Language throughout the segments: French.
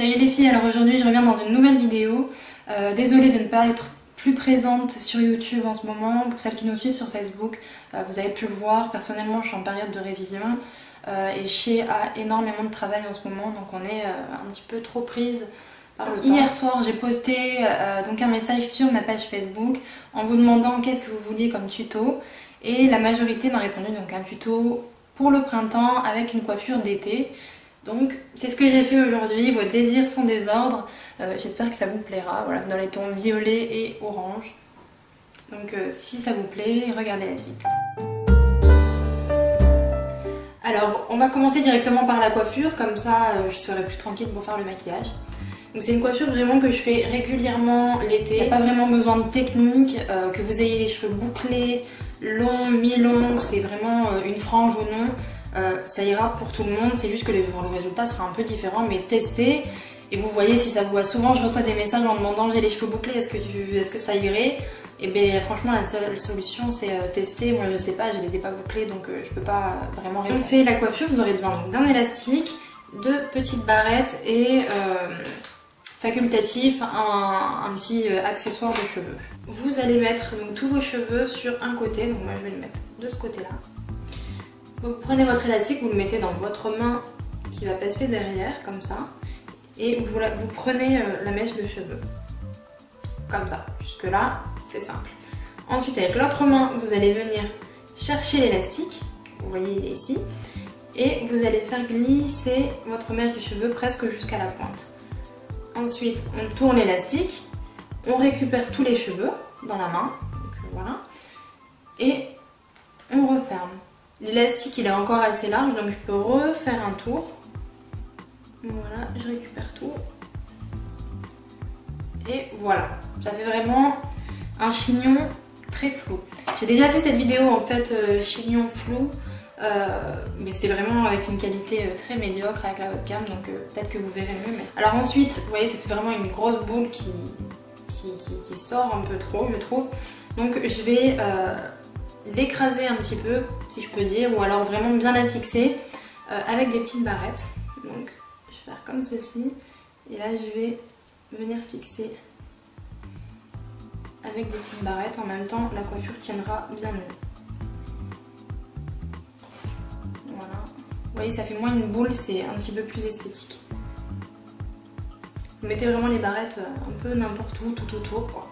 Salut les filles, alors aujourd'hui je reviens dans une nouvelle vidéo. Désolée de ne pas être plus présente sur YouTube en ce moment. Pour celles qui nous suivent sur Facebook, vous avez pu le voir, personnellement je suis en période de révision et Shea a énormément de travail en ce moment, donc on est un petit peu trop prise par le temps. Hier soir j'ai posté donc un message sur ma page Facebook en vous demandant qu'est-ce que vous vouliez comme tuto, et la majorité m'a répondu donc un tuto pour le printemps avec une coiffure d'été. Donc c'est ce que j'ai fait aujourd'hui, vos désirs sont des ordres, j'espère que ça vous plaira, voilà, c'est dans les tons violet et orange. Donc si ça vous plaît, regardez la suite. Alors on va commencer directement par la coiffure, comme ça je serai plus tranquille pour faire le maquillage. Donc c'est une coiffure vraiment que je fais régulièrement l'été, il n'y a pas vraiment besoin de technique, que vous ayez les cheveux bouclés, longs, mi-longs, c'est vraiment une frange ou non. Ça ira pour tout le monde, c'est juste que le résultat sera un peu différent, mais testez et vous voyez si ça vous va. Souvent je reçois des messages en demandant j'ai les cheveux bouclés, est-ce que ça irait? Et bien franchement la seule solution c'est tester. Moi je sais pas, je les ai pas bouclés donc je peux pas vraiment répondre. On fait la coiffure, vous aurez besoin d'un élastique, de petites barrettes et facultatif, un petit accessoire de cheveux. Vous allez mettre donc, tous vos cheveux sur un côté, donc moi je vais le mettre de ce côté là. Vous prenez votre élastique, vous le mettez dans votre main qui va passer derrière, comme ça. Et vous prenez la mèche de cheveux. Comme ça. Jusque là, c'est simple. Ensuite, avec l'autre main, vous allez venir chercher l'élastique. Vous voyez, il est ici. Et vous allez faire glisser votre mèche de cheveux presque jusqu'à la pointe. Ensuite, on tourne l'élastique. On récupère tous les cheveux dans la main. Donc, voilà. Et on referme. L'élastique il est encore assez large, donc je peux refaire un tour. Voilà, je récupère tout. Et voilà, ça fait vraiment un chignon très flou. J'ai déjà fait cette vidéo en fait chignon flou, mais c'était vraiment avec une qualité très médiocre avec la webcam, donc peut-être que vous verrez mieux. Mais... Alors ensuite, vous voyez, ça fait vraiment une grosse boule qui sort un peu trop, je trouve. Donc je vais... l'écraser un petit peu, si je peux dire, ou alors vraiment bien la fixer avec des petites barrettes. Donc je vais faire comme ceci, et là je vais venir fixer avec des petites barrettes. En même temps la coiffure tiendra bien mieux. Voilà, vous voyez, ça fait moins une boule, c'est un petit peu plus esthétique. Vous mettez vraiment les barrettes un peu n'importe où, tout autour quoi.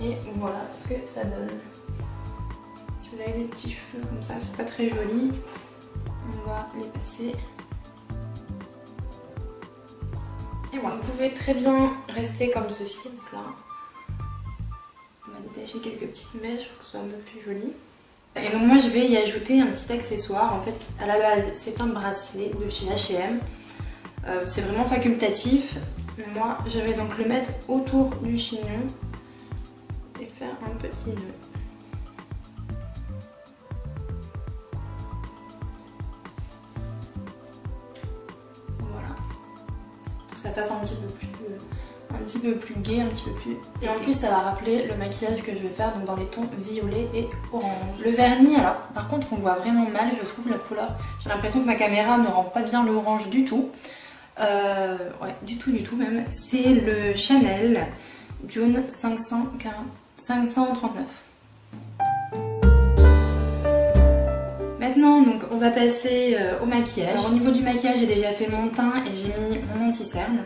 Et voilà ce que ça donne. Si vous avez des petits cheveux comme ça, c'est pas très joli. On va les passer. Et voilà, vous pouvez très bien rester comme ceci. Donc là, on va détacher quelques petites mèches pour que ce soit un peu plus joli. Et donc moi je vais y ajouter un petit accessoire. En fait, à la base, c'est un bracelet de chez H&M. C'est vraiment facultatif. Mais moi, je vais donc le mettre autour du chignon et faire un petit nœud. Ça fasse un petit peu plus gai, un petit peu plus... Et en plus ça va rappeler le maquillage que je vais faire donc dans les tons violet et orange. Le vernis, alors par contre on voit vraiment mal, je trouve, la couleur. J'ai l'impression que ma caméra ne rend pas bien l'orange du tout. Ouais, du tout même. C'est le Chanel June 539. Maintenant, donc, on va passer au maquillage. Alors, au niveau du maquillage, j'ai déjà fait mon teint et j'ai mis mon anti-cerne.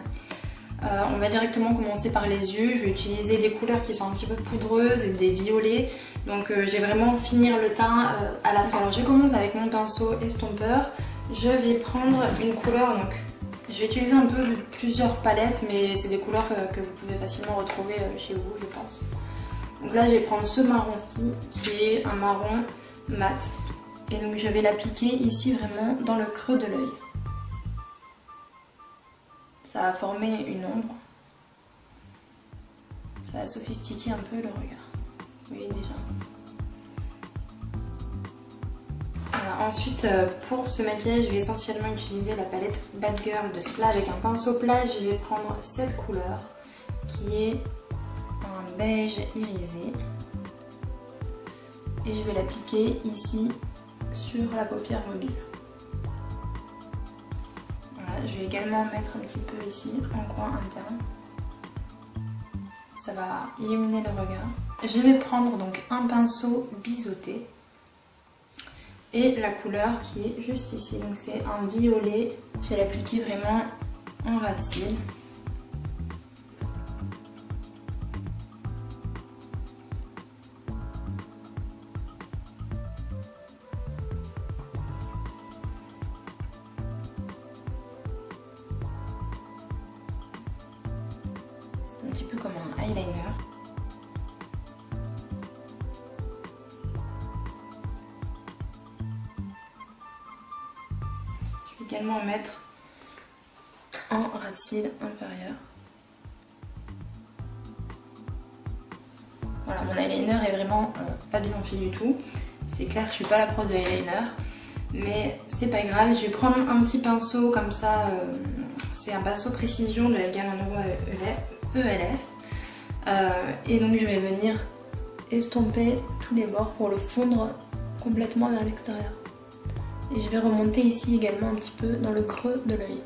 On va directement commencer par les yeux. Je vais utiliser des couleurs qui sont un petit peu poudreuses et des violets. Donc, je vais vraiment finir le teint à la fin. Alors, je commence avec mon pinceau estompeur. Je vais prendre une couleur, donc je vais utiliser un peu plusieurs palettes, mais c'est des couleurs que vous pouvez facilement retrouver chez vous, je pense. Donc là, je vais prendre ce marron-ci, qui est un marron mat. Et donc je vais l'appliquer ici vraiment dans le creux de l'œil. Ça va former une ombre. Ça va sophistiquer un peu le regard. Vous voyez déjà. Voilà. Ensuite pour ce maquillage, je vais essentiellement utiliser la palette Bad Girl de Skla. Avec un pinceau plat, je vais prendre cette couleur qui est un beige irisé. Et je vais l'appliquer ici sur la paupière mobile. Voilà, je vais également mettre un petit peu ici, en coin interne. Ça va illuminer le regard. Je vais prendre donc un pinceau biseauté et la couleur qui est juste ici. Donc c'est un violet. Je vais l'appliquer vraiment en ras de cils. Un petit peu comme un eyeliner. Je vais également mettre en ras de cils inférieur. Voilà, mon eyeliner est vraiment pas bien fait du tout. C'est clair que je suis pas la pro de eyeliner, mais c'est pas grave. Je vais prendre un petit pinceau comme ça. C'est un pinceau précision de la gamme en euro ELF. Et donc je vais venir estomper tous les bords pour le fondre complètement vers l'extérieur. Et je vais remonter ici également un petit peu dans le creux de l'œil.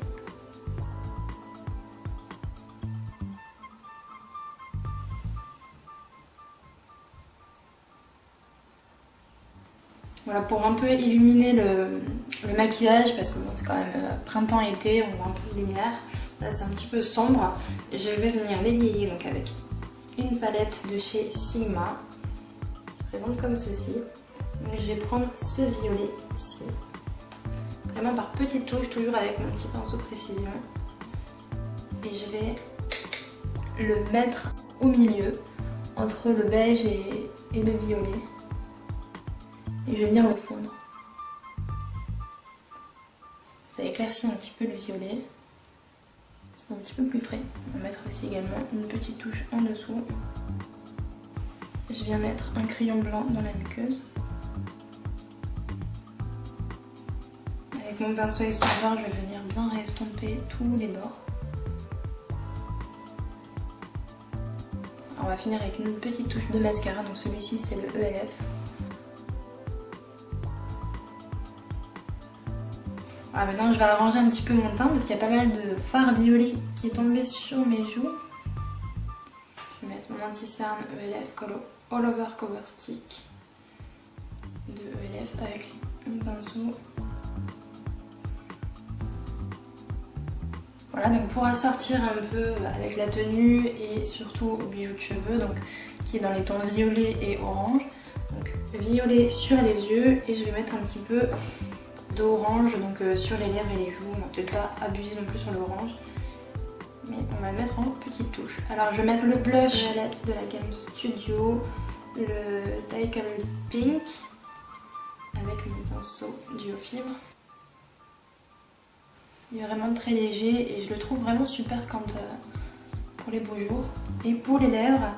Voilà, pour un peu illuminer le maquillage, parce que bon, c'est quand même printemps-été, on voit un peu de lumière. Là c'est un petit peu sombre. Je vais venir l'égayer donc avec une palette de chez Sigma, qui se présente comme ceci. Donc je vais prendre ce violet ici, vraiment par petites touches, toujours avec mon petit pinceau précision. Et je vais le mettre au milieu, entre le beige et le violet. Et je vais venir le fondre. Ça éclaircit un petit peu le violet. C'est un petit peu plus frais. On va mettre aussi également une petite touche en dessous. Je viens mettre un crayon blanc dans la muqueuse. Avec mon pinceau estompeur, je vais venir bien réestomper tous les bords. Alors on va finir avec une petite touche de mascara. Donc celui-ci c'est le ELF. Voilà, maintenant je vais arranger un petit peu mon teint parce qu'il y a pas mal de fard violet qui est tombé sur mes joues. Je vais mettre mon anti-cerne ELF All Over Cover Stick de ELF avec un pinceau. Voilà, donc pour assortir un peu avec la tenue et surtout au bijou de cheveux, donc qui est dans les tons violet et orange. Donc violet sur les yeux et je vais mettre un petit peu d'orange donc sur les lèvres et les joues. On va peut-être pas abuser non plus sur l'orange, mais on va le mettre en petites touches. Alors je vais mettre le blush de la gamme Studio, le Taken Pink avec mon pinceau duo fibre. Il est vraiment très léger et je le trouve vraiment super pour les beaux jours. Et pour les lèvres,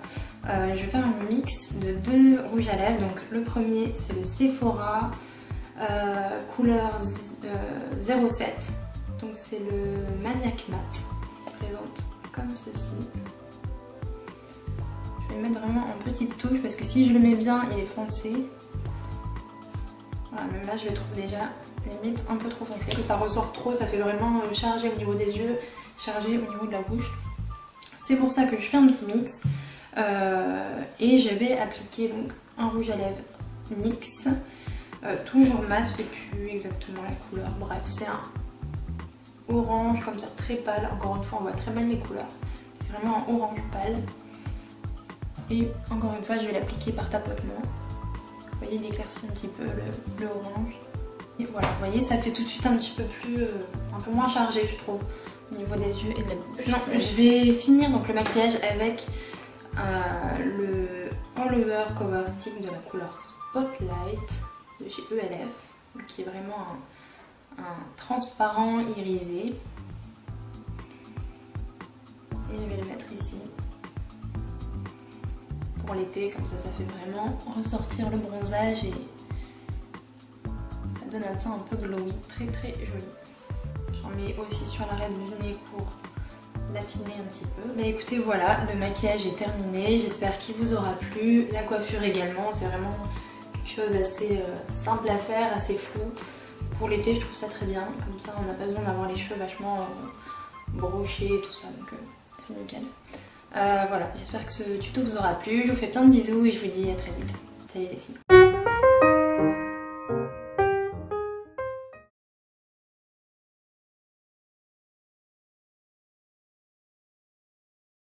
je vais faire un mix de deux rouges à lèvres. Donc le premier c'est le Sephora couleur 07, donc c'est le Maniac Matte qui se présente comme ceci. Je vais le mettre vraiment en petite touche parce que si je le mets bien il est foncé. Voilà, même là je le trouve déjà limite un peu trop foncé, que ça ressort trop, ça fait vraiment chargé au niveau des yeux, chargé au niveau de la bouche. C'est pour ça que je fais un petit mix et je vais appliquer donc un rouge à lèvres NYX. Toujours mat, je sais plus exactement la couleur, bref c'est un orange comme ça très pâle, encore une fois on voit très mal les couleurs, c'est vraiment un orange pâle et encore une fois je vais l'appliquer par tapotement. Vous voyez il éclaircit un petit peu le orange et voilà, vous voyez ça fait tout de suite un petit peu plus, un peu moins chargé je trouve au niveau des yeux et de la bouche. Non, je vais finir donc le maquillage avec le All Over Cover Stick de la couleur Spotlight de chez ELF, qui est vraiment un transparent irisé. Et je vais le mettre ici pour l'été, comme ça fait vraiment ressortir le bronzage et ça donne un teint un peu glowy, très très joli. J'en mets aussi sur l'arête du nez pour l'affiner un petit peu. Mais écoutez voilà, le maquillage est terminé, j'espère qu'il vous aura plu, la coiffure également, c'est vraiment chose d'assez simple à faire, assez flou. Pour l'été, je trouve ça très bien. Comme ça, on n'a pas besoin d'avoir les cheveux vachement brochés et tout ça. Donc c'est nickel. Voilà, j'espère que ce tuto vous aura plu. Je vous fais plein de bisous et je vous dis à très vite. Salut les filles.